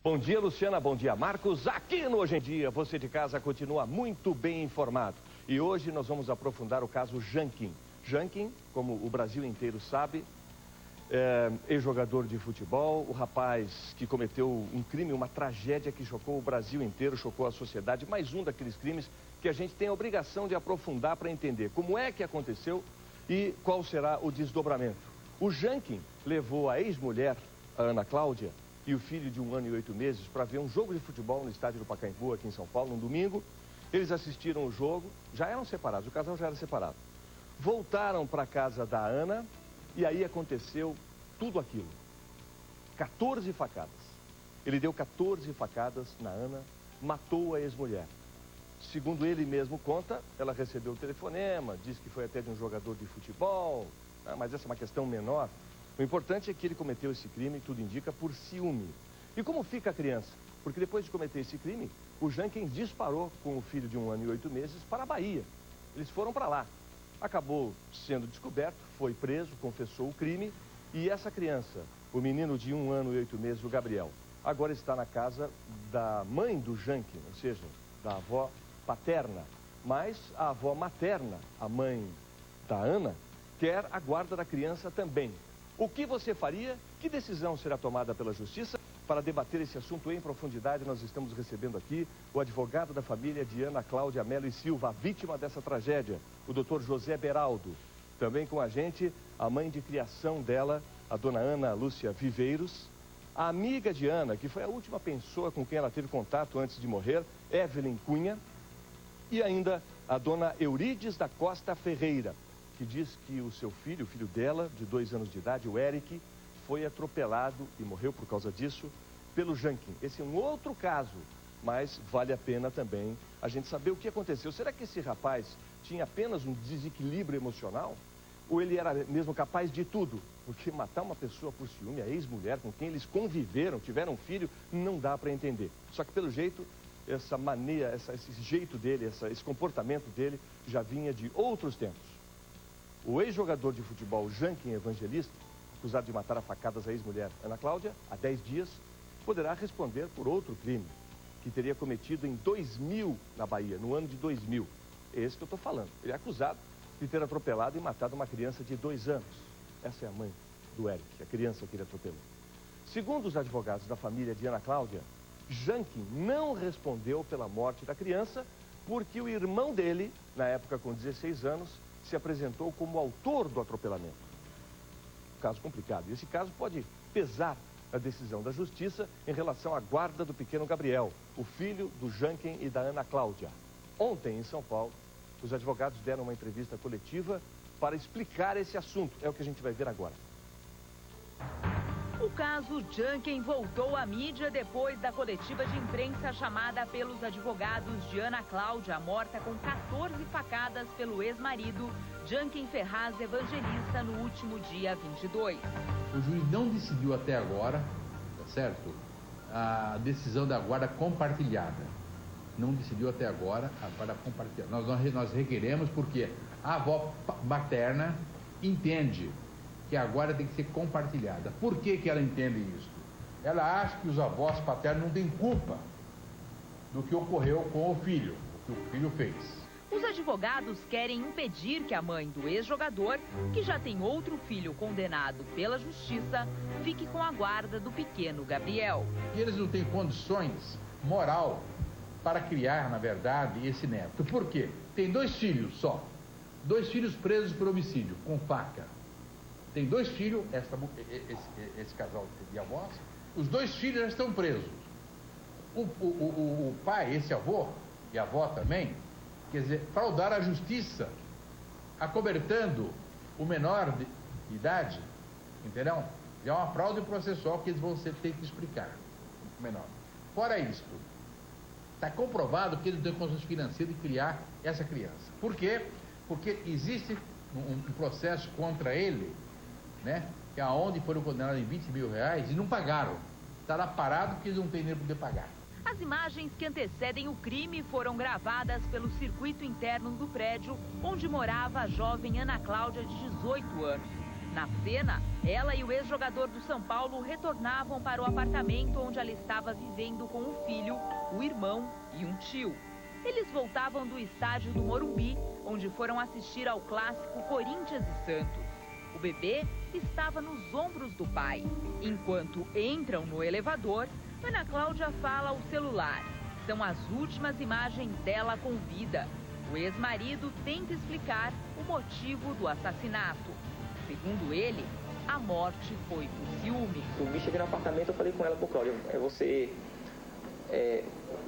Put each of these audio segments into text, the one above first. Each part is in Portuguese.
Bom dia, Luciana. Bom dia, Marcos. Aqui no Hoje em Dia, você de casa continua muito bem informado. E hoje nós vamos aprofundar o caso Jankin. Jankin, como o Brasil inteiro sabe, é ex-jogador de futebol, o rapaz que cometeu um crime, uma tragédia que chocou o Brasil inteiro, chocou a sociedade. Mais um daqueles crimes que a gente tem a obrigação de aprofundar para entender como é que aconteceu e qual será o desdobramento. O Jankin levou a ex-mulher, a Ana Cláudia, e o filho de 1 ano e 8 meses para ver um jogo de futebol no estádio do Pacaembu, aqui em São Paulo, no domingo. Eles assistiram o jogo, já eram separados, o casal já era separado. Voltaram para a casa da Ana e aí aconteceu tudo aquilo. 14 facadas. Ele deu 14 facadas na Ana, matou a ex-mulher. Segundo ele mesmo conta, ela recebeu o telefonema, disse que foi até de um jogador de futebol, mas essa é uma questão menor. O importante é que ele cometeu esse crime, tudo indica, por ciúme. E como fica a criança? Porque depois de cometer esse crime, o Jankin disparou com o filho de 1 ano e 8 meses para a Bahia. Eles foram para lá. Acabou sendo descoberto, foi preso, confessou o crime. E essa criança, o menino de 1 ano e 8 meses, o Gabriel, agora está na casa da mãe do Jankin, ou seja, da avó paterna. Mas a avó materna, a mãe da Ana, quer a guarda da criança também. O que você faria? Que decisão será tomada pela Justiça? Para debater esse assunto em profundidade, nós estamos recebendo aqui o advogado da família de Ana Cláudia Melo e Silva, a vítima dessa tragédia, o doutor José Beraldo. Também com a gente, a mãe de criação dela, a dona Ana Lúcia Viveiros, a amiga de Ana, que foi a última pessoa com quem ela teve contato antes de morrer, Evelyn Cunha, e ainda a dona Eurides da Costa Ferreira, que diz que o seu filho, o filho dela, de 2 anos de idade, o Eric, foi atropelado e morreu por causa disso pelo Jankin. Esse é um outro caso, mas vale a pena também a gente saber o que aconteceu. Será que esse rapaz tinha apenas um desequilíbrio emocional? Ou ele era mesmo capaz de tudo? Porque matar uma pessoa por ciúme, a ex-mulher com quem eles conviveram, tiveram um filho, não dá para entender. Só que pelo jeito, essa maneira, esse jeito dele, esse comportamento dele já vinha de outros tempos. O ex-jogador de futebol Jankin Evangelista, acusado de matar a facadas a ex-mulher Ana Cláudia, há 10 dias, poderá responder por outro crime, que teria cometido em 2000 na Bahia, no ano de 2000. É esse que eu estou falando. Ele é acusado de ter atropelado e matado uma criança de 2 anos. Essa é a mãe do Eric, a criança que ele atropelou. Segundo os advogados da família de Ana Cláudia, Jankin não respondeu pela morte da criança porque o irmão dele, na época com 16 anos, se apresentou como autor do atropelamento. Caso complicado. E esse caso pode pesar na decisão da Justiça em relação à guarda do pequeno Gabriel, o filho do Jankin e da Ana Cláudia. Ontem, em São Paulo, os advogados deram uma entrevista coletiva para explicar esse assunto. É o que a gente vai ver agora. O caso Jankin voltou à mídia depois da coletiva de imprensa chamada pelos advogados de Ana Cláudia, morta com 14 facadas pelo ex-marido, Jankin Ferraz Evangelista, no último dia 22. O juiz não decidiu até agora, tá certo, a decisão da guarda compartilhada. Não decidiu até agora a guarda compartilhada. Nós requeremos porque a avó materna entende que a guarda tem que ser compartilhada. Por que que ela entende isso? Ela acha que os avós paternos não têm culpa do que ocorreu com o filho, o que o filho fez. Os advogados querem impedir que a mãe do ex-jogador, que já tem outro filho condenado pela justiça, fique com a guarda do pequeno Gabriel. E eles não têm condições moral para criar, na verdade, esse neto. Por quê? Tem 2 filhos só. 2 filhos presos por homicídio, com faca. Tem 2 filhos, esse casal de avós, os 2 filhos já estão presos. O pai, esse avô, e a avó também, quer dizer, fraudar a justiça, acobertando o menor de idade, entendeu? É uma fraude processual que eles vão ter que explicar, o menor. Fora isso, está comprovado que eles não têm condições financeiras de criar essa criança. Por quê? Porque existe um processo contra ele, né, que é onde foram condenados em 20 mil reais e não pagaram. Está lá parado porque eles não têm dinheiro para poder pagar. As imagens que antecedem o crime foram gravadas pelo circuito interno do prédio onde morava a jovem Ana Cláudia, de 18 anos. Na cena, ela e o ex-jogador do São Paulo retornavam para o apartamento onde ela estava vivendo com o filho, o irmão e um tio. Eles voltavam do estádio do Morumbi, onde foram assistir ao clássico Corinthians e Santos. O bebê estava nos ombros do pai. Enquanto entram no elevador, Ana Cláudia fala ao celular. São as últimas imagens dela com vida. O ex-marido tenta explicar o motivo do assassinato. Segundo ele, a morte foi por ciúme. Eu cheguei no apartamento, eu falei com ela, pô, Cláudia,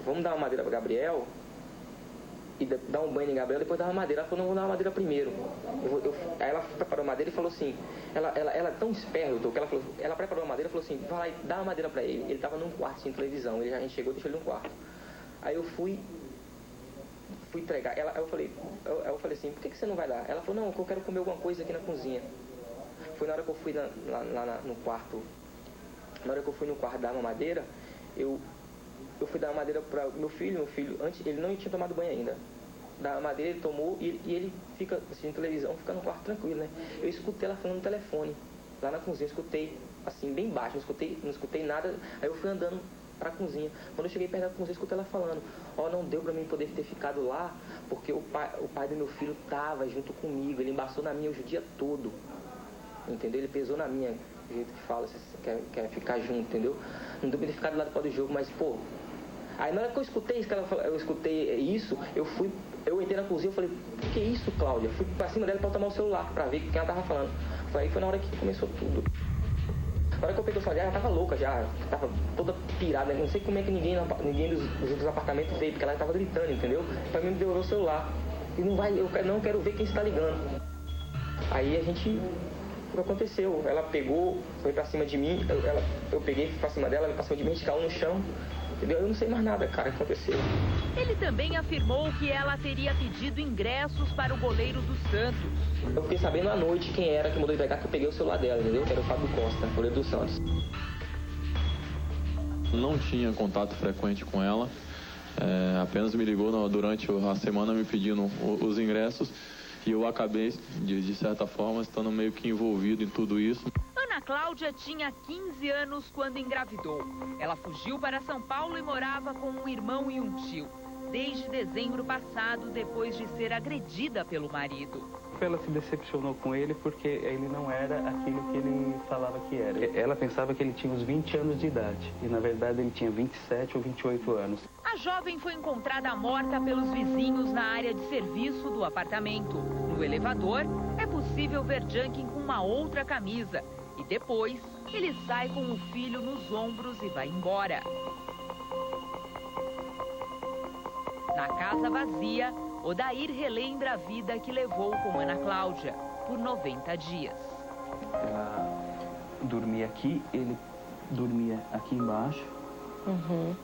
vamos dar uma madeira para Gabriel e dar um banho em Gabriel, depois dar uma madeira. Ela falou, não, vou dar uma madeira primeiro. Aí ela preparou a madeira e falou assim, ela é tão esperta, que ela preparou a madeira e falou assim, vai lá e dá uma madeira para ele. Ele estava num quarto sem televisão, a gente chegou e deixou ele num quarto. Aí eu fui entregar. Eu falei assim, por que você não vai dar? Ela falou, não, eu quero comer alguma coisa aqui na cozinha. Foi na hora que eu fui lá no quarto. Na hora que eu fui no quarto dar uma madeira, eu fui dar uma madeira para meu filho, antes ele não tinha tomado banho ainda. Da madeira ele tomou e ele fica assistindo televisão, fica no quarto tranquilo, né? Eu escutei ela falando no telefone, lá na cozinha, eu escutei assim, bem baixo, não escutei nada. Aí eu fui andando pra cozinha. Quando eu cheguei perto da cozinha, eu escutei ela falando, não deu pra mim poder ter ficado lá, porque o pai do meu filho tava junto comigo, ele embaçou na minha hoje o dia todo, entendeu? Ele pesou na minha, do jeito que fala, você quer ficar junto, entendeu? Não deu pra ter ficado lá do jogo, mas, pô... Aí na hora que eu escutei isso, eu entrei na cozinha e falei, que isso, Cláudia? Fui pra cima dela pra tomar o celular, pra ver quem ela tava falando. Aí foi na hora que começou tudo. Na hora que eu peguei o celular, ela tava louca já, tava toda pirada. Não sei como é que ninguém dos outros apartamentos veio, porque ela tava gritando, entendeu? Pra mim me devolveu o celular. E eu não quero ver quem está ligando. Aí o que aconteceu? Ela pegou, foi pra cima de mim, eu peguei, fui pra cima dela, ela pra cima de mim, a gente caiu no chão. Eu não sei mais nada, cara, que aconteceu. Ele também afirmou que ela teria pedido ingressos para o goleiro do Santos. Eu fiquei sabendo à noite quem era que mandou entregar, que eu peguei o celular dela, entendeu? Que era o Fábio Costa, goleiro do Santos. Não tinha contato frequente com ela, apenas me ligou durante a semana me pedindo os ingressos e eu acabei, de certa forma, estando meio que envolvido em tudo isso. Ana Cláudia tinha 15 anos quando engravidou. Ela fugiu para São Paulo e morava com um irmão e um tio, desde dezembro passado, depois de ser agredida pelo marido. Ela se decepcionou com ele porque ele não era aquilo que ele falava que era. Ela pensava que ele tinha uns 20 anos de idade e, na verdade, ele tinha 27 ou 28 anos. A jovem foi encontrada morta pelos vizinhos na área de serviço do apartamento. No elevador, é possível ver Junkin com uma outra camisa. E depois, ele sai com o filho nos ombros e vai embora. Na casa vazia, Odair relembra a vida que levou com Ana Cláudia por 90 dias. Ela dormia aqui, ele dormia aqui embaixo.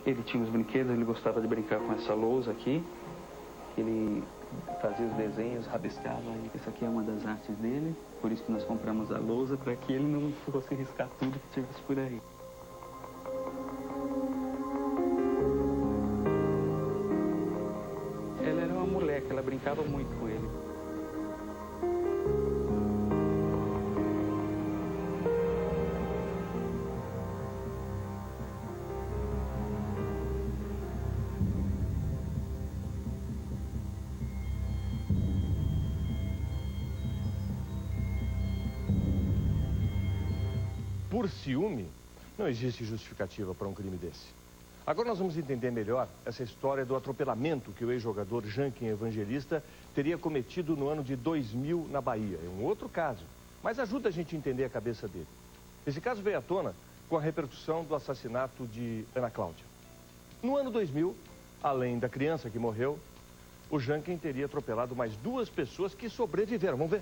Ele tinha os brinquedos, ele gostava de brincar com essa lousa aqui. Ele fazia os desenhos, rabiscava. Essa aqui é uma das artes dele, por isso que nós compramos a lousa, para que ele não fosse riscar tudo que tivesse por aí. Ela era uma moleque, ela brincava muito com ele. Por ciúme, não existe justificativa para um crime desse. Agora nós vamos entender melhor essa história do atropelamento que o ex-jogador Junkin Evangelista teria cometido no ano de 2000 na Bahia. É um outro caso, mas ajuda a gente a entender a cabeça dele. Esse caso veio à tona com a repercussão do assassinato de Ana Cláudia. No ano 2000, além da criança que morreu, o Junkin teria atropelado mais 2 pessoas que sobreviveram. Vamos ver.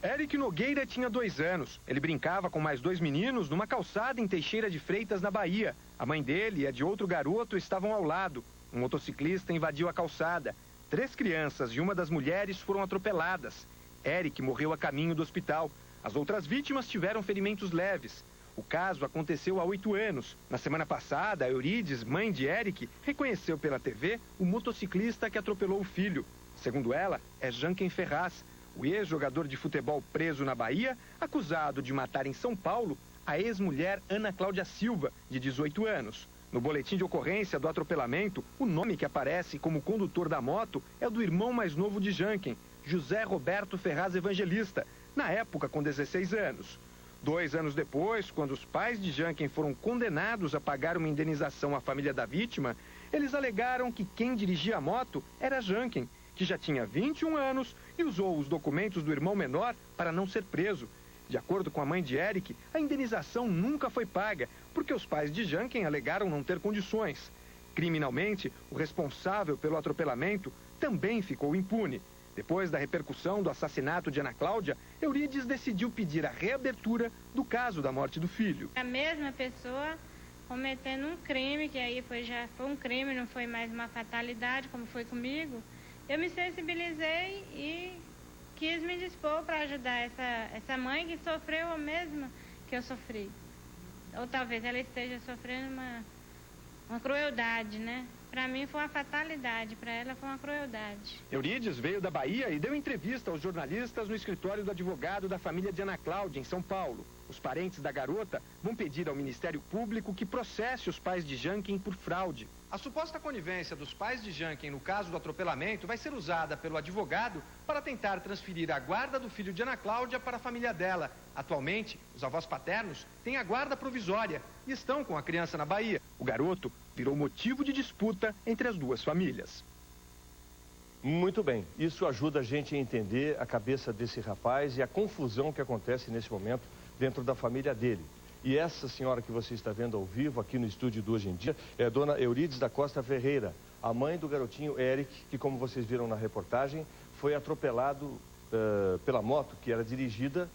Eric Nogueira tinha 2 anos. Ele brincava com mais 2 meninos numa calçada em Teixeira de Freitas, na Bahia. A mãe dele e a de outro garoto estavam ao lado. Um motociclista invadiu a calçada. 3 crianças e uma das mulheres foram atropeladas. Eric morreu a caminho do hospital. As outras vítimas tiveram ferimentos leves. O caso aconteceu há 8 anos. Na semana passada, a Eurides, mãe de Eric, reconheceu pela TV o motociclista que atropelou o filho. Segundo ela, é Junkin Ferraz. o ex-jogador de futebol preso na Bahia, acusado de matar em São Paulo a ex-mulher Ana Cláudia Silva, de 18 anos. No boletim de ocorrência do atropelamento, o nome que aparece como condutor da moto é o do irmão mais novo de Janken, José Roberto Ferraz Evangelista, na época com 16 anos. 2 anos depois, quando os pais de Janken foram condenados a pagar uma indenização à família da vítima, eles alegaram que quem dirigia a moto era Janken, que já tinha 21 anos e usou os documentos do irmão menor para não ser preso. De acordo com a mãe de Eric, a indenização nunca foi paga, porque os pais de Janken alegaram não ter condições. Criminalmente, o responsável pelo atropelamento também ficou impune. Depois da repercussão do assassinato de Ana Cláudia, Eurides decidiu pedir a reabertura do caso da morte do filho. A mesma pessoa cometendo um crime, que aí já foi um crime, não foi mais uma fatalidade, como foi comigo. Eu me sensibilizei e quis me dispor para ajudar essa mãe que sofreu o mesmo que eu sofri. Ou talvez ela esteja sofrendo uma crueldade, né? Para mim foi uma fatalidade, para ela foi uma crueldade. Eurides veio da Bahia e deu entrevista aos jornalistas no escritório do advogado da família de Ana Cláudia, em São Paulo. Os parentes da garota vão pedir ao Ministério Público que processe os pais de Janken por fraude. A suposta conivência dos pais de Janken no caso do atropelamento vai ser usada pelo advogado para tentar transferir a guarda do filho de Ana Cláudia para a família dela. Atualmente, os avós paternos têm a guarda provisória e estão com a criança na Bahia. O garoto virou motivo de disputa entre as duas famílias. Muito bem, isso ajuda a gente a entender a cabeça desse rapaz e a confusão que acontece nesse momento dentro da família dele. E essa senhora que você está vendo ao vivo aqui no estúdio do Hoje em Dia é a dona Eurides da Costa Ferreira, a mãe do garotinho Eric, que, como vocês viram na reportagem, foi atropelado pela moto que era dirigida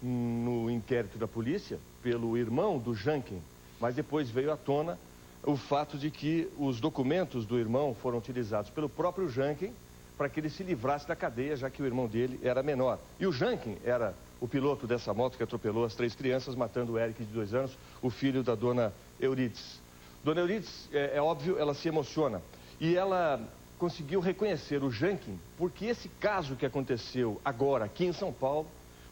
no inquérito da polícia pelo irmão do Janken, mas depois veio à tona o fato de que os documentos do irmão foram utilizados pelo próprio Janken para que ele se livrasse da cadeia, já que o irmão dele era menor. E o Janken era o piloto dessa moto que atropelou as 3 crianças, matando o Eric de 2 anos, o filho da dona Eurides. Dona Eurides, é óbvio, ela se emociona. E ela conseguiu reconhecer o Janken, porque esse caso que aconteceu agora aqui em São Paulo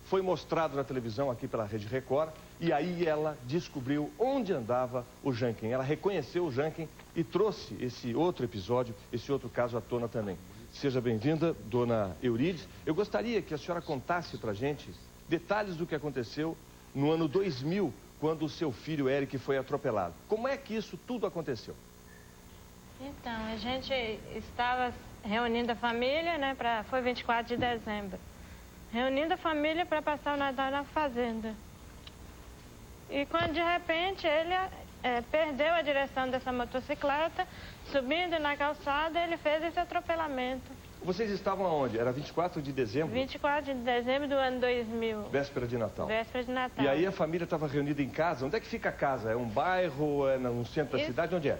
foi mostrado na televisão aqui pela Rede Record, e aí ela descobriu onde andava o Janken. Ela reconheceu o Janken e trouxe esse outro episódio, esse outro caso à tona também. Seja bem-vinda, dona Eurides. Eu gostaria que a senhora contasse pra gente detalhes do que aconteceu no ano 2000, quando o seu filho Eric foi atropelado. Como é que isso tudo aconteceu? Então, a gente estava reunindo a família, né? Foi 24 de dezembro. Reunindo a família para passar o Natal na fazenda. E quando de repente ele perdeu a direção dessa motocicleta, subindo na calçada, ele fez esse atropelamento. Vocês estavam aonde? Era 24 de dezembro? 24 de dezembro do ano 2000. Véspera de Natal. Véspera de Natal. E aí a família estava reunida em casa. Onde é que fica a casa? É um bairro? É no centro da cidade? Onde é?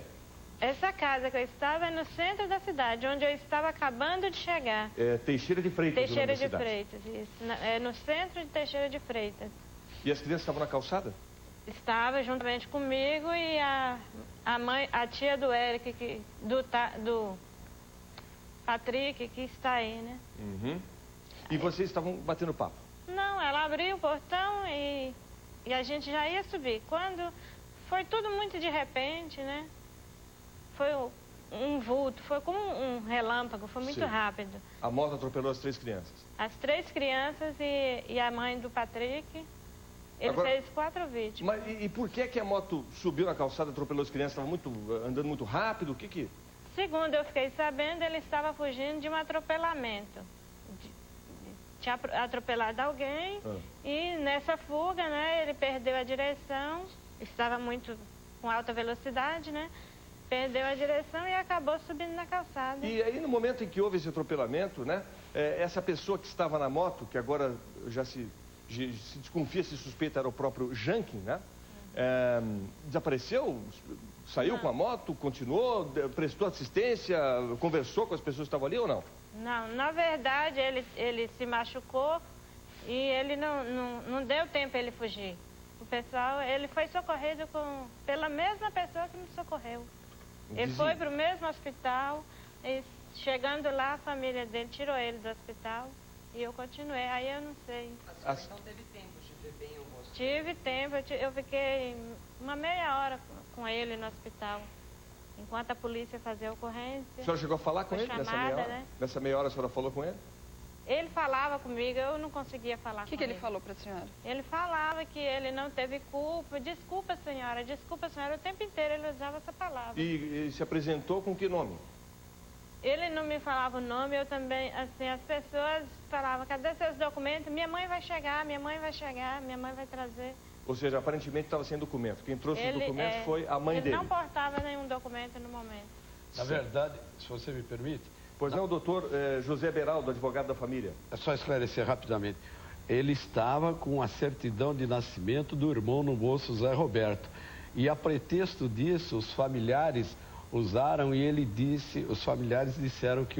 Essa casa que eu estava é no centro da cidade, onde eu estava acabando de chegar. É Teixeira de Freitas. Teixeira de Freitas, isso. É no centro de Teixeira de Freitas. E as crianças estavam na calçada? Estava juntamente comigo e a tia do Eric, do Patrick, que está aí, né? Uhum. E vocês estavam batendo papo? Não, ela abriu o portão e a gente já ia subir. Quando foi tudo muito de repente, né? Foi um vulto, foi como um relâmpago, foi muito rápido. A moto atropelou as 3 crianças? As 3 crianças e a mãe do Patrick. Ele fez 4 vítimas. Mas e por que a moto subiu na calçada e atropelou as crianças? Estava andando muito rápido? O que? Segundo eu fiquei sabendo, ele estava fugindo de um atropelamento. Tinha atropelado alguém e nessa fuga, né, ele perdeu a direção, estava muito com alta velocidade, né? Perdeu a direção e acabou subindo na calçada. E aí, no momento em que houve esse atropelamento, né, essa pessoa que estava na moto, que agora já se desconfia, se suspeita, era o próprio Janken, né? Desapareceu? Saiu com a moto? Continuou? Prestou assistência? Conversou com as pessoas que estavam ali ou não? Não, na verdade, ele se machucou e ele não deu tempo ele fugir. O pessoal, ele foi socorrido pela mesma pessoa que me socorreu. Ele foi para o mesmo hospital e chegando lá, a família dele tirou ele do hospital E eu continuei, aí eu não sei. A senhora não teve tempo de ver bem o rosto? Tive tempo, eu fiquei uma meia hora com ele no hospital, enquanto a polícia fazia a ocorrência. A senhora chegou a falar com ele nessa meia hora? Né? Nessa meia hora a senhora falou com ele? Ele falava comigo, eu não conseguia falar com ele. O que ele falou para a senhora? Ele falava que ele não teve culpa. Desculpa, senhora, o tempo inteiro ele usava essa palavra. E se apresentou com que nome? Ele não me falava o nome, eu também, assim, as pessoas falavam, cadê seus documentos? Minha mãe vai chegar, minha mãe vai chegar, minha mãe vai trazer. Ou seja, aparentemente estava sem documento. Quem trouxe os documentos foi a mãe dele. Ele não portava nenhum documento no momento. Na verdade, se você me permite... Pois não, doutor José Beraldo, advogado da família. É só esclarecer rapidamente. Ele estava com a certidão de nascimento do irmão no bolso, Zé Roberto. E a pretexto disso, os familiares usaram e ele disse, os familiares disseram que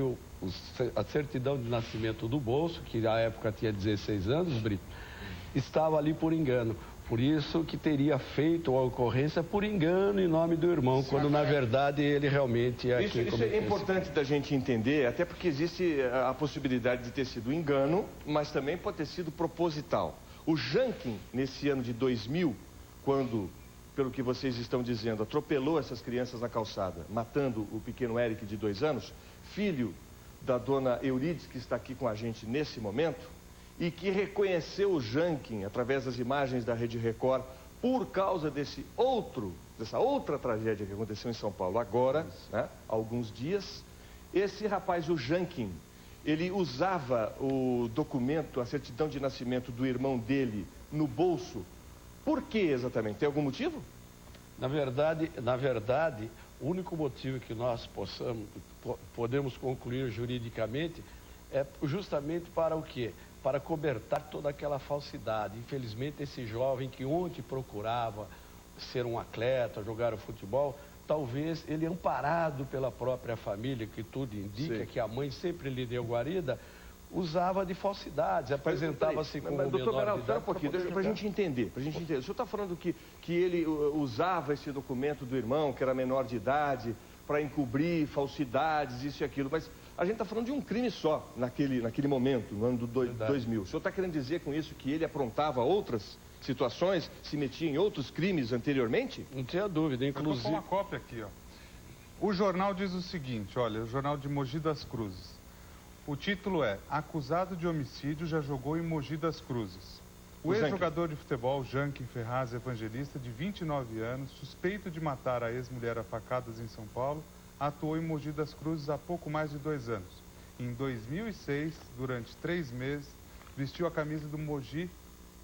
a certidão de nascimento do bolso, que na época tinha 16 anos, Brito, estava ali por engano. Por isso que teria feito a ocorrência por engano em nome do irmão, quando na verdade ele realmente é quem cometeu. Isso é importante da gente entender, até porque existe a possibilidade de ter sido engano, mas também pode ter sido proposital. O Jankin, nesse ano de 2000, quando, pelo que vocês estão dizendo, atropelou essas crianças na calçada, matando o pequeno Eric de 2 anos, filho da dona Eurides, que está aqui com a gente nesse momento, e que reconheceu o Jankin através das imagens da Rede Record por causa dessa outra tragédia que aconteceu em São Paulo agora, né, há alguns dias. Esse rapaz, o Jankin, ele usava o documento, a certidão de nascimento do irmão dele no bolso. Por que exatamente? Tem algum motivo? Na verdade, o único motivo que nós podemos concluir juridicamente é justamente para o quê? Para cobertar toda aquela falsidade. Infelizmente, esse jovem que ontem procurava ser um atleta, jogar o futebol, talvez ele, amparado pela própria família, que tudo indica, que a mãe sempre lhe deu guarida, usava de falsidades, apresentava-se como menor de idade. Doutor Beraldo, um pouquinho, para a gente entender. O senhor está falando que ele usava esse documento do irmão, que era menor de idade, para encobrir falsidades, isso e aquilo, mas a gente está falando de um crime só naquele momento, no ano de 2000. O senhor está querendo dizer com isso que ele aprontava outras situações, se metia em outros crimes anteriormente? Não tinha dúvida, inclusive... Eu estou com uma cópia aqui, ó. O jornal diz o seguinte, olha, o jornal de Mogi das Cruzes. O título é: Acusado de homicídio já jogou em Mogi das Cruzes. O ex-jogador de futebol, Jankin Ferraz Evangelista, de 29 anos, suspeito de matar a ex-mulher a facadas em São Paulo, atuou em Mogi das Cruzes há pouco mais de 2 anos. Em 2006, durante 3 meses, vestiu a camisa do Mogi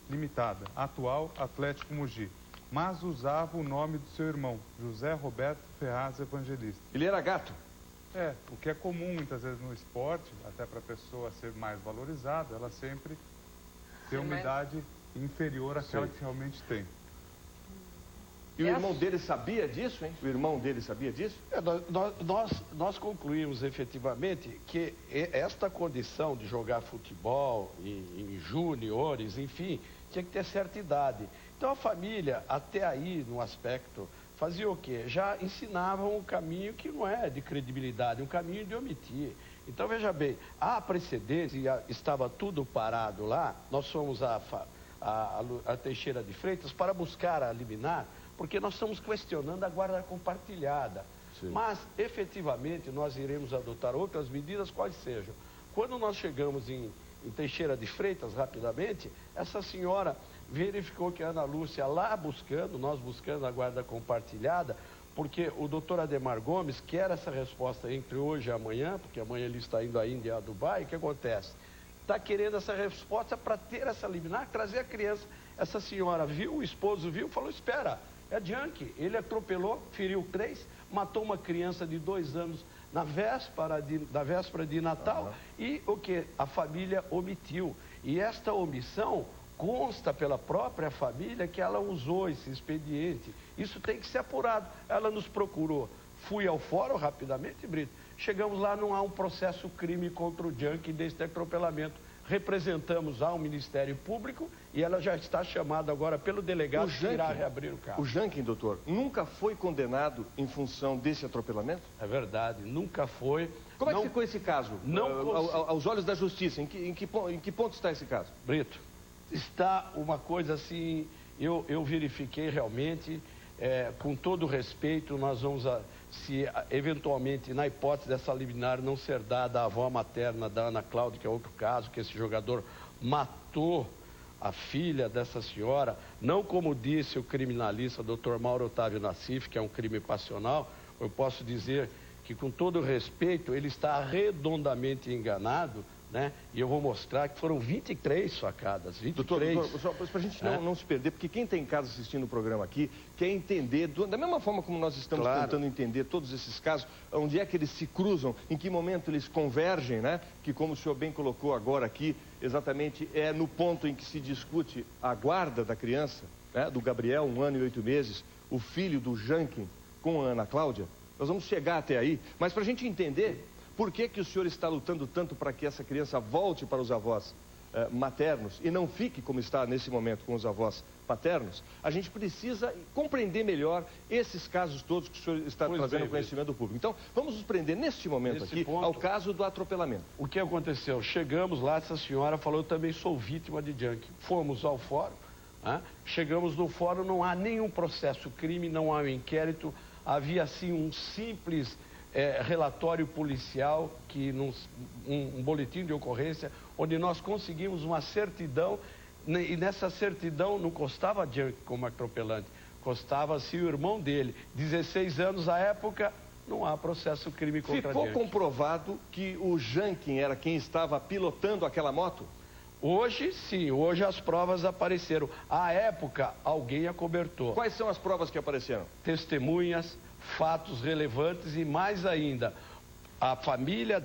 Limitada, atual Atlético Mogi, mas usava o nome do seu irmão, José Roberto Ferraz Evangelista. Ele era gato? É, o que é comum muitas vezes no esporte, até para a pessoa ser mais valorizada, ela sempre tem uma idade inferior àquela que realmente tem. E o irmão dele sabia disso, hein? O irmão dele sabia disso? Nós concluímos efetivamente que esta condição de jogar futebol em juniores, enfim, tinha que ter certa idade. Então a família, até aí, no aspecto, fazia o quê? Já ensinavam um caminho que não é de credibilidade, um caminho de omitir. Então, veja bem, há precedentes, e estava tudo parado lá, nós fomos a Teixeira de Freitas para buscar a liminar, porque nós estamos questionando a guarda compartilhada. Sim. Mas, efetivamente, nós iremos adotar outras medidas, quais sejam. Quando nós chegamos em Teixeira de Freitas, rapidamente, essa senhora verificou que a Ana Lúcia lá buscando, nós buscando a guarda compartilhada, porque o doutor Ademar Gomes quer essa resposta entre hoje e amanhã, porque amanhã ele está indo à Índia, a Dubai. O que acontece? Está querendo essa resposta para ter essa liminar, trazer a criança. Essa senhora viu, o esposo viu, falou: espera, é Jankin. Ele atropelou, feriu 3, matou uma criança de 2 anos na véspera de Natal. E o que? A família omitiu. E esta omissão consta pela própria família que ela usou esse expediente. Isso tem que ser apurado. Ela nos procurou. Fui ao fórum rapidamente, Brito. Chegamos lá, não há um processo crime contra o Jankin desse atropelamento. representamos ao Ministério Público e ela já está chamada agora pelo delegado que irá reabrir o caso. O Jankin, doutor, nunca foi condenado em função desse atropelamento? É verdade, nunca foi. Como é que ficou esse caso? Aos olhos da justiça, em que ponto está esse caso? Brito, está uma coisa assim, eu verifiquei realmente, com todo respeito, nós vamos, se eventualmente, na hipótese dessa liminar não ser dada à avó materna da Ana Cláudia, que é outro caso, que esse jogador matou a filha dessa senhora, não como disse o criminalista Dr. Mauro Otávio Nassif, que é um crime passional, eu posso dizer que, com todo respeito, ele está redondamente enganado, né? E eu vou mostrar que foram 23 facadas, 23. Doutor, só para a gente não se perder, porque quem está em casa assistindo o programa aqui quer entender, da mesma forma como nós estamos tentando entender todos esses casos, onde é que eles se cruzam, em que momento eles convergem, né? Que, como o senhor bem colocou agora aqui, exatamente é no ponto em que se discute a guarda da criança, né? Do Gabriel, 1 ano e 8 meses, o filho do Jankin com a Ana Cláudia. Nós vamos chegar até aí, mas para a gente entender por que o senhor está lutando tanto para que essa criança volte para os avós maternos e não fique como está nesse momento com os avós paternos, a gente precisa compreender melhor esses casos todos que o senhor está trazendo ao conhecimento do público. Então, vamos nos prender neste momento aqui ao caso do atropelamento. O que aconteceu? Chegamos lá, essa senhora falou, eu também sou vítima de Jankin. Fomos ao fórum, chegamos no fórum, não há nenhum processo crime, não há um inquérito, havia sim um simples relatório policial, um boletim de ocorrência, onde nós conseguimos uma certidão, e nessa certidão não constava Jankin como atropelante, constava-se o irmão dele, 16 anos à época, não há processo crime contra Jankin. Ficou comprovado que o Jankin era quem estava pilotando aquela moto? Hoje, sim, hoje as provas apareceram. À época, alguém acobertou. Quais são as provas que apareceram? Testemunhas, fatos relevantes e, mais ainda, a família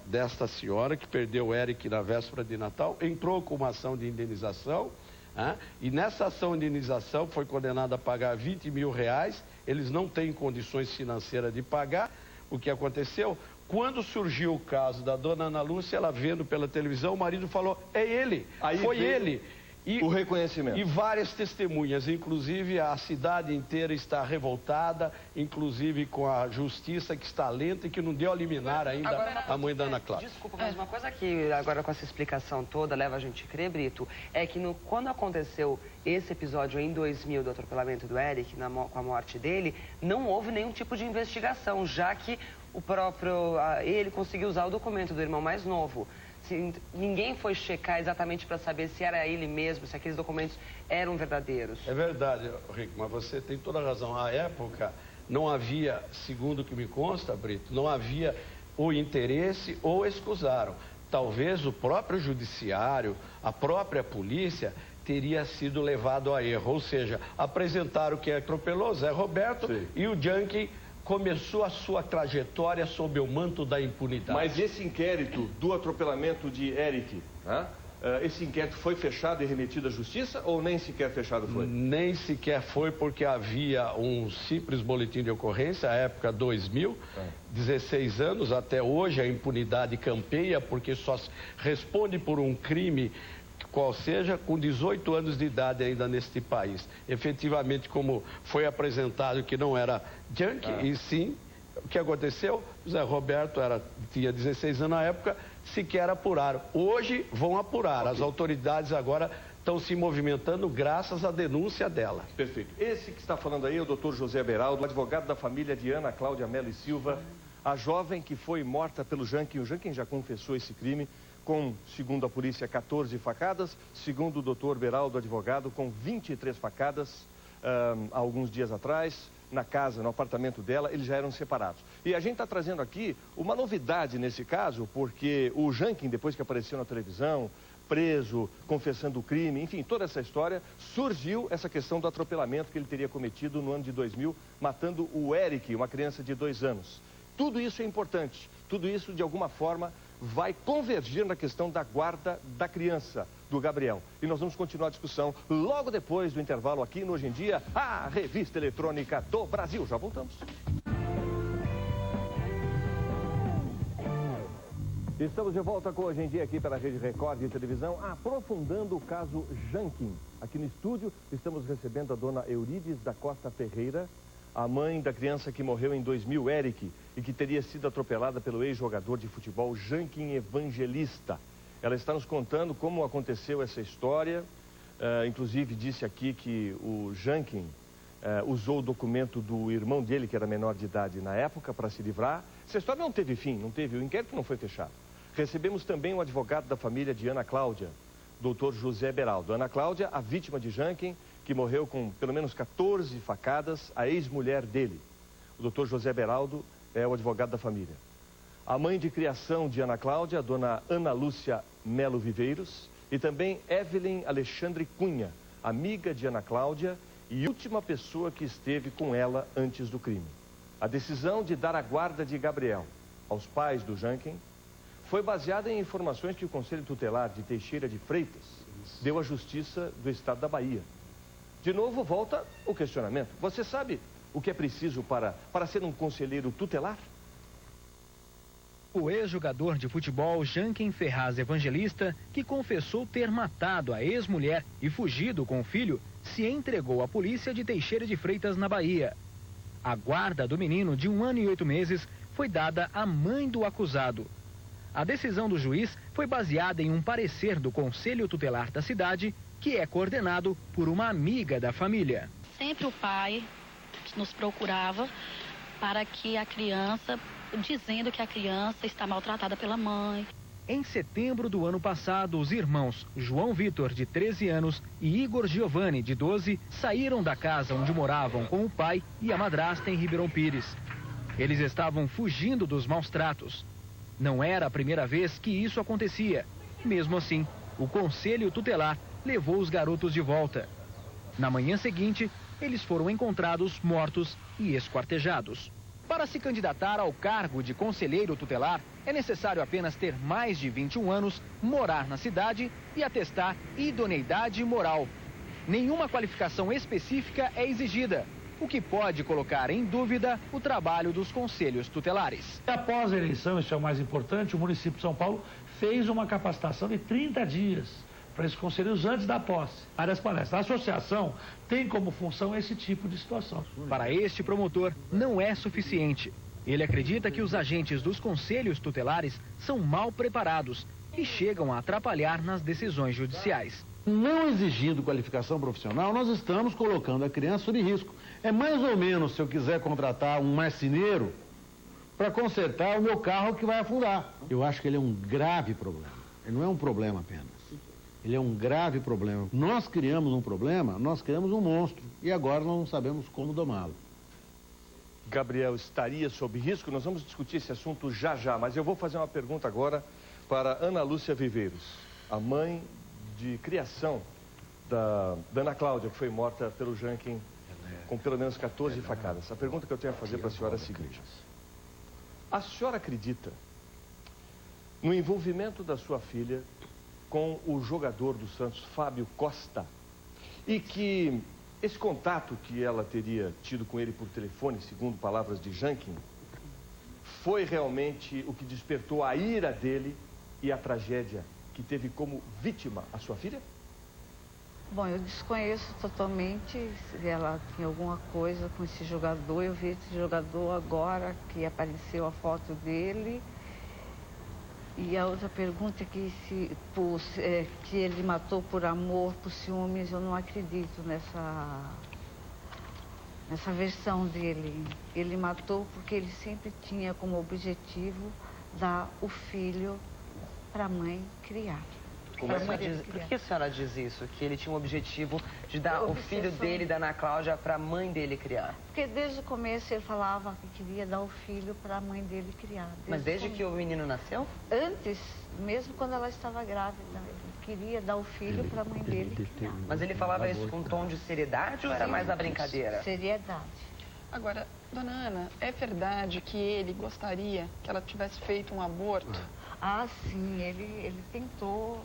desta senhora que perdeu o Eric na véspera de Natal, entrou com uma ação de indenização, e nessa ação de indenização foi condenada a pagar 20 mil reais, eles não têm condições financeiras de pagar. O que aconteceu? Quando surgiu o caso da dona Ana Lúcia, ela vendo pela televisão, o marido falou, é ele, foi ele. O reconhecimento. E várias testemunhas, inclusive a cidade inteira está revoltada, inclusive com a justiça que está lenta e que não deu a liminar ainda a mãe da Ana Cláudia. Desculpa, mas uma coisa que agora com essa explicação toda leva a gente a crer, Brito, é que quando aconteceu esse episódio em 2000 do atropelamento do Eric, com a morte dele, não houve nenhum tipo de investigação, já que ele conseguiu usar o documento do irmão mais novo. Ninguém foi checar exatamente para saber se era ele mesmo, se aqueles documentos eram verdadeiros. É verdade, Rico, mas você tem toda a razão. À época, não havia, segundo o que me consta, Brito, não havia o interesse ou escusaram. Talvez o próprio judiciário, a própria polícia, teria sido levado a erro. Ou seja, apresentaram quem atropelou, Zé Roberto, e o Jankin começou a sua trajetória sob o manto da impunidade. Mas esse inquérito do atropelamento de Eric, esse inquérito foi fechado e remetido à justiça ou nem sequer fechado foi? Nem sequer foi, porque havia um simples boletim de ocorrência, à época 2000, 16 anos, até hoje a impunidade campeia, porque só responde por um crime qual seja, com 18 anos de idade ainda neste país. Efetivamente, como foi apresentado que não era Jankin, e sim, o que aconteceu? Zé Roberto tinha 16 anos na época, sequer apuraram. Hoje vão apurar, as autoridades agora estão se movimentando graças à denúncia dela. Perfeito. Esse que está falando aí é o doutor José Beraldo, advogado da família de Ana Cláudia Mello e Silva, a jovem que foi morta pelo Jankin. O Jankin já confessou esse crime, com, segundo a polícia, 14 facadas, segundo o doutor Beraldo, advogado, com 23 facadas, há alguns dias atrás, na casa, no apartamento dela, eles já eram separados. E a gente está trazendo aqui uma novidade nesse caso, porque o Jankin, depois que apareceu na televisão, preso, confessando o crime, enfim, toda essa história, surgiu essa questão do atropelamento que ele teria cometido no ano de 2000, matando o Eric, uma criança de 2 anos. Tudo isso é importante, tudo isso, de alguma forma, vai convergir na questão da guarda da criança, do Gabriel. E nós vamos continuar a discussão logo depois do intervalo aqui no Hoje em Dia, a revista eletrônica do Brasil. Já voltamos. Estamos de volta com Hoje em Dia aqui pela Rede Record de televisão, aprofundando o caso Janquim. Aqui no estúdio estamos recebendo a dona Eurides da Costa Ferreira, a mãe da criança que morreu em 2000, Eric, e que teria sido atropelada pelo ex-jogador de futebol Janquim Evangelista. Ela está nos contando como aconteceu essa história, inclusive disse aqui que o Janquim usou o documento do irmão dele, que era menor de idade na época, para se livrar. Essa história não teve fim, não teve, o inquérito não foi fechado. Recebemos também o advogado da família de Ana Cláudia, doutor José Beraldo. Ana Cláudia, a vítima de Janquim, que morreu com pelo menos 14 facadas, a ex-mulher dele. O doutor José Beraldo é o advogado da família. A mãe de criação de Ana Cláudia, a dona Ana Lúcia Melo Viveiros, e também Evelyn Alexandre Cunha, amiga de Ana Cláudia e última pessoa que esteve com ela antes do crime. A decisão de dar a guarda de Gabriel aos pais do Janquim foi baseada em informações que o Conselho Tutelar de Teixeira de Freitas deu à Justiça do Estado da Bahia. De novo, volta o questionamento. Você sabe o que é preciso para ser um conselheiro tutelar? O ex-jogador de futebol Janquim Ferraz Evangelista, que confessou ter matado a ex-mulher e fugido com o filho, se entregou à polícia de Teixeira de Freitas, na Bahia. A guarda do menino, de 1 ano e 8 meses, foi dada à mãe do acusado. A decisão do juiz foi baseada em um parecer do Conselho Tutelar da cidade, que é coordenado por uma amiga da família. Sempre o pai nos procurava para que a criança, dizendo que a criança está maltratada pela mãe. Em setembro do ano passado, os irmãos João Vitor, de 13 anos, e Igor Giovanni, de 12, saíram da casa onde moravam com o pai e a madrasta em Ribeirão Pires. Eles estavam fugindo dos maus tratos. Não era a primeira vez que isso acontecia. Mesmo assim, o Conselho Tutelar levou os garotos de volta. Na manhã seguinte, eles foram encontrados mortos e esquartejados. Para se candidatar ao cargo de conselheiro tutelar, é necessário apenas ter mais de 21 anos, morar na cidade e atestar idoneidade moral. Nenhuma qualificação específica é exigida, o que pode colocar em dúvida o trabalho dos conselhos tutelares. Após a eleição, isso é o mais importante, o município de São Paulo fez uma capacitação de 30 dias para esses conselheiros antes da posse. Várias palestras. A associação tem como função esse tipo de situação. Para este promotor, não é suficiente. Ele acredita que os agentes dos conselhos tutelares são mal preparados e chegam a atrapalhar nas decisões judiciais. Não exigindo qualificação profissional, nós estamos colocando a criança sob risco. É mais ou menos se eu quiser contratar um marceneiro para consertar o meu carro que vai afundar. Eu acho que ele é um grave problema. Ele não é um problema apenas. Ele é um grave problema. Nós criamos um problema, nós criamos um monstro. E agora nós não sabemos como domá-lo. Gabriel estaria sob risco? Nós vamos discutir esse assunto já já, mas eu vou fazer uma pergunta agora para Ana Lúcia Viveiros, a mãe de criação da Ana Cláudia, que foi morta pelo Janquim com pelo menos 14 facadas. A pergunta que eu tenho a fazer para a senhora é a seguinte: a senhora acredita no envolvimento da sua filha com o jogador do Santos, Fábio Costa, e que esse contato que ela teria tido com ele por telefone, segundo palavras de Janquim, foi realmente o que despertou a ira dele e a tragédia que teve como vítima a sua filha? Bom, eu desconheço totalmente se ela tinha alguma coisa com esse jogador. Eu vi esse jogador agora, que apareceu a foto dele. E a outra pergunta é que se ele matou por amor, por ciúmes, eu não acredito nessa versão dele. Ele matou porque ele sempre tinha como objetivo dar o filho para a mãe criar. Por que a senhora diz isso? Que ele tinha o objetivo de dar o filho dele, da Ana Cláudia, para a mãe dele criar? Porque desde o começo ele falava que queria dar o filho para a mãe dele criar. Mas desde que o menino nasceu? Antes, mesmo quando ela estava grávida, ele queria dar o filho para a mãe dele criar. Mas ele falava isso com um tom de seriedade ou era mais a brincadeira? Seriedade. Agora, dona Ana, é verdade que ele gostaria que ela tivesse feito um aborto? Ah, sim, ele tentou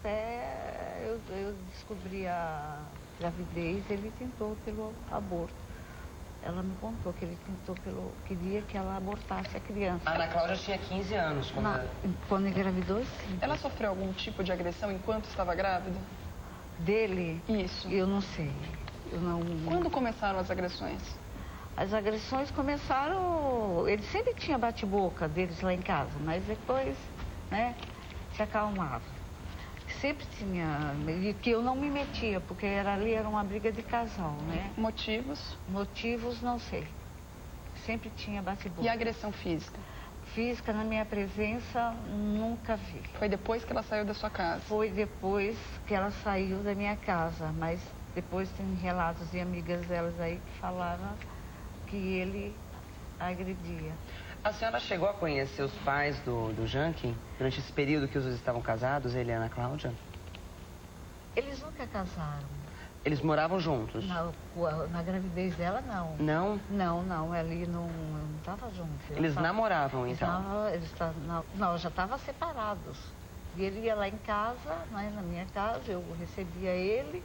até eu descobri a gravidez, ele tentou pelo aborto. Ela me contou que ele queria que ela abortasse a criança. A Ana Cláudia tinha 15 anos quando engravidou, sim. Ela sofreu algum tipo de agressão enquanto estava grávida? Dele? Isso. Eu não sei. Quando começaram as agressões? As agressões começaram... Ele sempre tinha bate-boca deles lá em casa, mas depois, né, se acalmava. Sempre tinha... E que eu não me metia, porque ali era uma briga de casal, né? Motivos? Motivos, não sei. Sempre tinha bate-boca. E a agressão física? Física, na minha presença, nunca vi. Foi depois que ela saiu da sua casa? Foi depois que ela saiu da minha casa, mas depois tem relatos de amigas delas aí que falaram que ele agredia. A senhora chegou a conhecer os pais do Jankin durante esse período que os dois estavam casados, ele e a Ana Cláudia? Eles nunca casaram. Eles moravam juntos? Na gravidez dela, não. Não? Não, ali não estava junto. Eles namoravam, então? Não, já estavam separados. E ele ia lá em casa, né, na minha casa, eu recebia ele.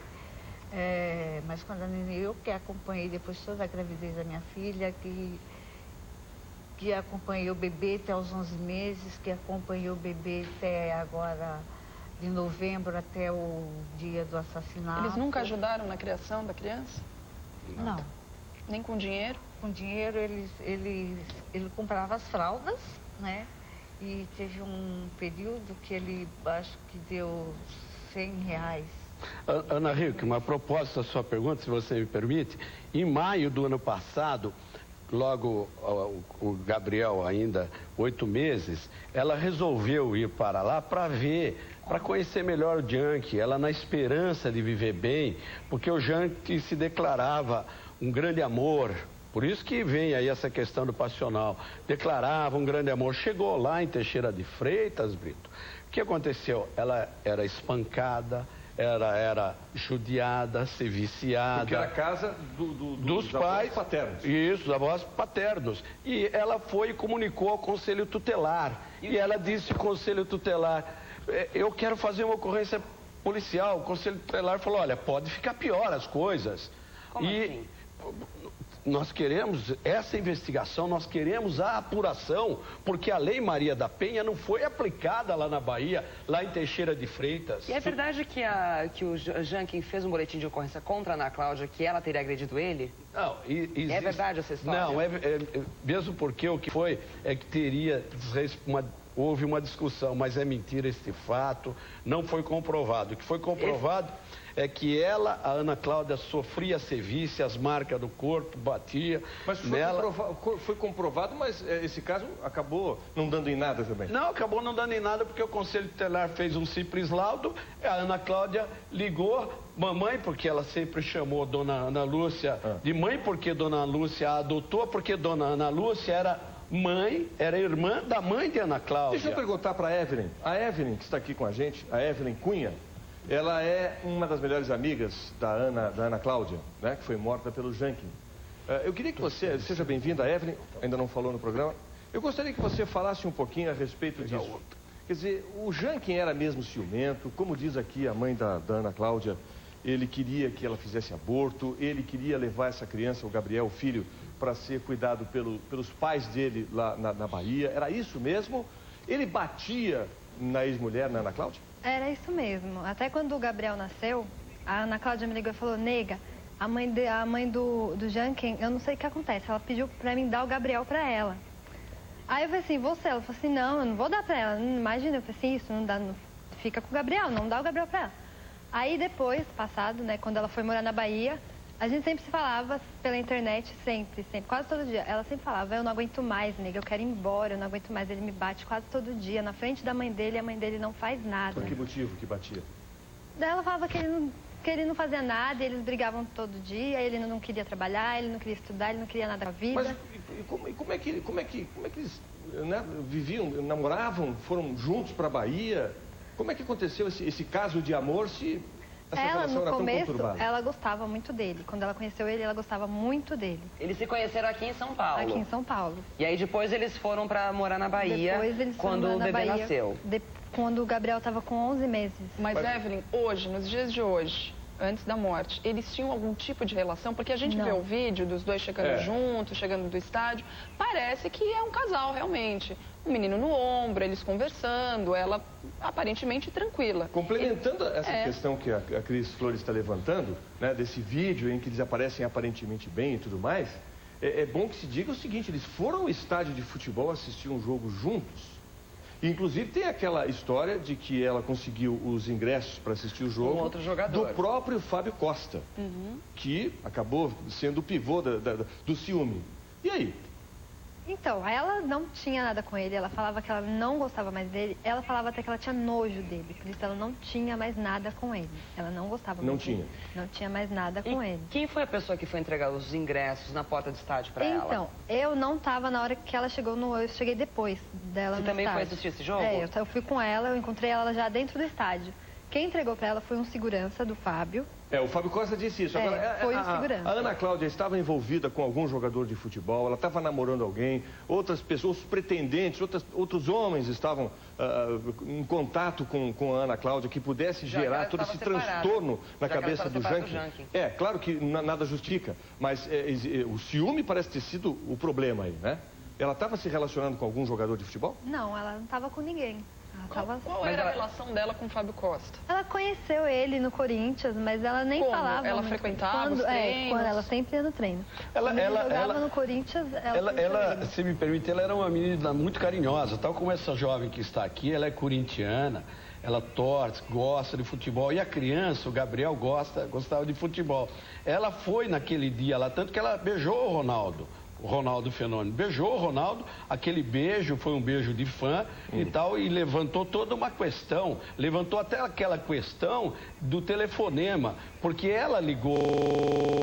Mas quando eu que acompanhei depois toda a gravidez da minha filha, que acompanhei o bebê até os 11 meses, que acompanhei o bebê até agora, de novembro até o dia do assassinato. Eles nunca ajudaram na criação da criança? Não. Nem com dinheiro? Com dinheiro, ele comprava as fraldas, né? E teve um período que ele, acho que deu R$100. Ana Hickman, a propósito da sua pergunta, se você me permite, em maio do ano passado, logo o Gabriel ainda 8 meses, ela resolveu ir para lá para ver, para conhecer melhor o Jankin, ela na esperança de viver bem, porque o Jankin se declarava um grande amor, por isso que vem aí essa questão do passional, declarava um grande amor. Chegou lá em Teixeira de Freitas, Brito, o que aconteceu? Ela era espancada, era judiada, se viciada. Porque era a casa dos pais paternos. Isso, dos avós paternos. E ela foi e comunicou ao Conselho Tutelar. E ela disse ao Conselho Tutelar, eu quero fazer uma ocorrência policial. O Conselho Tutelar falou, olha, pode ficar pior as coisas. Como assim? Nós queremos essa investigação, nós queremos a apuração, porque a Lei Maria da Penha não foi aplicada lá na Bahia, lá em Teixeira de Freitas. E é verdade que o Jankin fez um boletim de ocorrência contra a Ana Cláudia, que ela teria agredido ele? Não, existe... É verdade essa história? Não, mesmo porque o que foi é que houve uma discussão, mas é mentira este fato, não foi comprovado. O que foi comprovado é que ela, a Ana Cláudia, sofria sevícia, as marcas do corpo, batia. Mas foi comprovado, mas esse caso acabou não dando em nada também? Não, acabou não dando em nada porque o Conselho Tutelar fez um simples laudo, a Ana Cláudia ligou, mamãe, porque ela sempre chamou Dona Ana Lúcia de mãe, porque Dona Ana Lúcia a adotou, porque Dona Ana Lúcia era irmã da mãe de Ana Cláudia. Deixa eu perguntar para a Evelyn. A Evelyn, que está aqui com a gente, a Evelyn Cunha, ela é uma das melhores amigas da Ana Cláudia, né, que foi morta pelo Jankin. Eu queria que você, seja bem-vinda, Evelyn, ainda não falou no programa, eu gostaria que você falasse um pouquinho a respeito disso. Quer dizer, o Jankin era mesmo ciumento, como diz aqui a mãe da Ana Cláudia, ele queria que ela fizesse aborto, ele queria levar essa criança, o Gabriel, o filho, para ser cuidado pelos pais dele lá na Bahia. Era isso mesmo? Ele batia na ex-mulher, na Ana Cláudia? Era isso mesmo. Até quando o Gabriel nasceu, a Ana Cláudia me ligou e falou, nega, a mãe do Jankin, eu não sei o que acontece, ela pediu pra mim dar o Gabriel pra ela. Aí eu falei assim, você? Ela falou assim, não, eu não vou dar pra ela. Imagina, eu falei assim, isso não dá, não, fica com o Gabriel, não dá o Gabriel pra ela. Aí depois, passado, né, quando ela foi morar na Bahia, a gente sempre se falava pela internet, sempre, quase todo dia. Ela sempre falava, eu não aguento mais, nega, eu quero ir embora, eu não aguento mais. Ele me bate quase todo dia, na frente da mãe dele, e a mãe dele não faz nada. Por que motivo que batia? Daí ela falava que ele não fazia nada, eles brigavam todo dia, ele não queria trabalhar, ele não queria estudar, ele não queria nada da vida. Mas como é que eles né, viviam, namoravam, foram juntos para a Bahia? Como é que aconteceu esse caso de amor se... Ela, no começo, ela gostava muito dele. Quando ela conheceu ele, ela gostava muito dele. Eles se conheceram aqui em São Paulo? Aqui em São Paulo. E aí depois eles foram pra morar na Bahia, quando o bebê nasceu? Quando o Gabriel estava com 11 meses. Mas, Evelyn, hoje, nos dias de hoje, antes da morte, eles tinham algum tipo de relação? Porque a gente vê o vídeo dos dois chegando juntos, chegando do estádio, parece que é um casal realmente. O menino no ombro, eles conversando, ela aparentemente tranquila. Complementando essa questão que a Cris Flores está levantando, né, desse vídeo em que eles aparecem aparentemente bem e tudo mais, é bom que se diga o seguinte, eles foram ao estádio de futebol assistir um jogo juntos. Inclusive tem aquela história de que ela conseguiu os ingressos para assistir o jogo outro jogador. do próprio Fábio Costa, que acabou sendo o pivô do ciúme. E aí? Então, ela não tinha nada com ele, ela falava que ela não gostava mais dele, ela falava até que ela tinha nojo dele, por isso ela não tinha mais nada com ele. Ela não gostava mais dele. Não tinha mais nada com ele. Quem foi a pessoa que foi entregar os ingressos na porta do estádio para ela? Então, eu não estava na hora que ela chegou eu cheguei depois dela no estádio. Você também foi assistir esse jogo? Eu fui com ela, eu encontrei ela já dentro do estádio. Quem entregou para ela foi um segurança do Fábio. O Fábio Costa disse isso. Agora, foi o segurança. A Ana Cláudia estava envolvida com algum jogador de futebol, ela estava namorando alguém, outras pessoas, pretendentes, outros homens estavam em contato com a Ana Cláudia, que pudesse gerar todo esse transtorno na cabeça do Janken. Claro que nada justifica, mas o ciúme parece ter sido o problema aí, né? Ela estava se relacionando com algum jogador de futebol? Não, ela não estava com ninguém. Qual era a relação dela com o Fábio Costa? Ela conheceu ele no Corinthians, mas ela nem falava. Ela frequentava os treinos? Quando ela sempre ia no treino. Ela jogava no Corinthians, ela, se me permite, ela era uma menina muito carinhosa, tal como essa jovem que está aqui, ela é corintiana, ela torce, gosta de futebol, e a criança, o Gabriel, gostava de futebol. Ela foi naquele dia lá, tanto que ela beijou o Ronaldo Fenômeno. Beijou o Ronaldo, aquele beijo foi um beijo de fã e tal, e levantou toda uma questão, levantou até aquela questão do telefonema, porque ela ligou